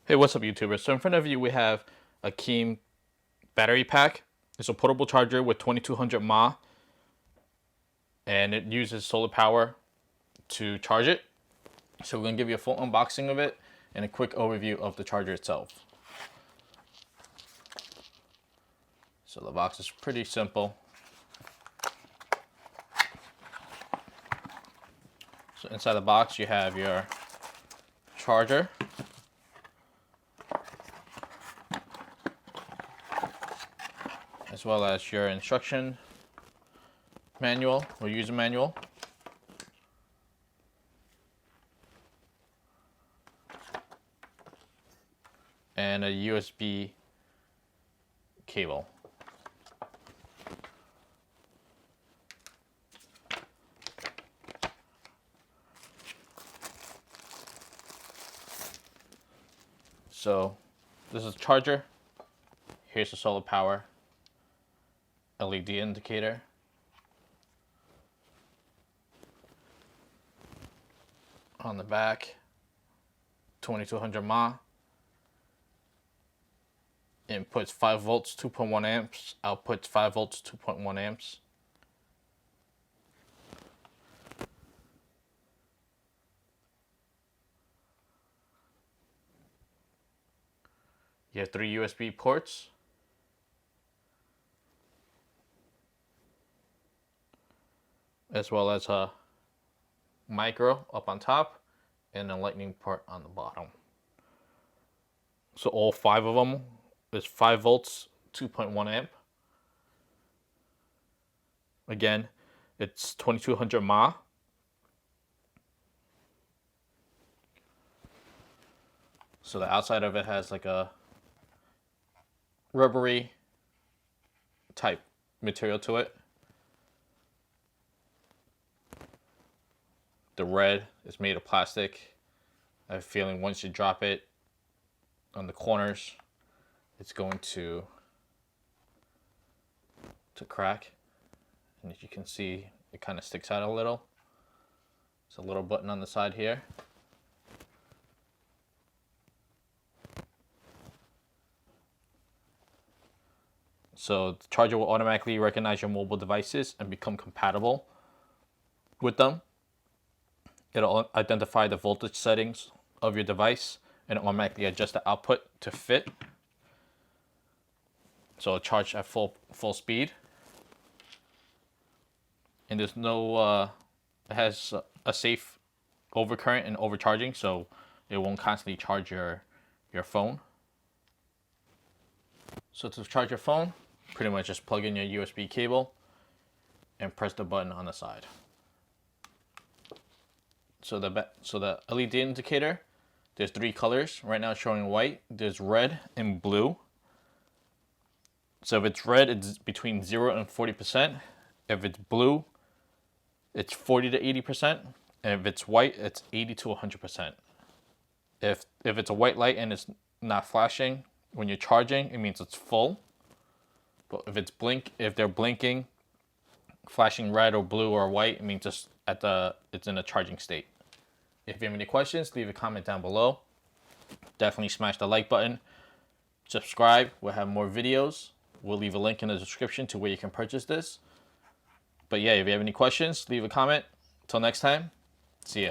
Hey, what's up, YouTubers? So in front of you, we have a AKEEM battery pack. It's a portable charger with 2200 mAh, and it uses solar power to charge it. So we're gonna give you a full unboxing of it and a quick overview of the charger itself. So the box is pretty simple. So inside the box, you have your charger, as well as your instruction manual or user manual. And a USB cable. So this is the charger. Here's the solar power LED indicator. On the back, 2200 mAh. Inputs 5 volts, 2.1 amps. Outputs 5 volts, 2.1 amps. You have 3 USB ports. As well as a micro up on top and a lightning port on the bottom. So all 5 of them is 5 volts, 2.1 amp. Again, it's 2200 mAh. So the outside of it has like a rubbery type material to it. The red is made of plastic. I have a feeling once you drop it on the corners, it's going to crack. And as you can see, it kind of sticks out a little. There's a little button on the side here. So the charger will automatically recognize your mobile devices and become compatible with them. It'll identify the voltage settings of your device and automatically adjust the output to fit. So it'll charge at full speed. And there's no, it has a safe overcurrent and overcharging, so it won't constantly charge your phone. So to charge your phone, pretty much just plug in your USB cable and press the button on the side. So the LED indicator, there's 3 colors. Right now it's showing white. There's red and blue. So if it's red, it's between 0 and 40%. If it's blue, it's 40 to 80%. And if it's white, it's 80 to 100%. If it's a white light and it's not flashing when you're charging, it means it's full. But if they're blinking, flashing red or blue or white, it means it's in a charging state. If you have any questions, leave a comment down below. Definitely smash the like button. Subscribe. We'll have more videos. We'll leave a link in the description to where you can purchase this. But yeah, if you have any questions, leave a comment. Till next time, see ya.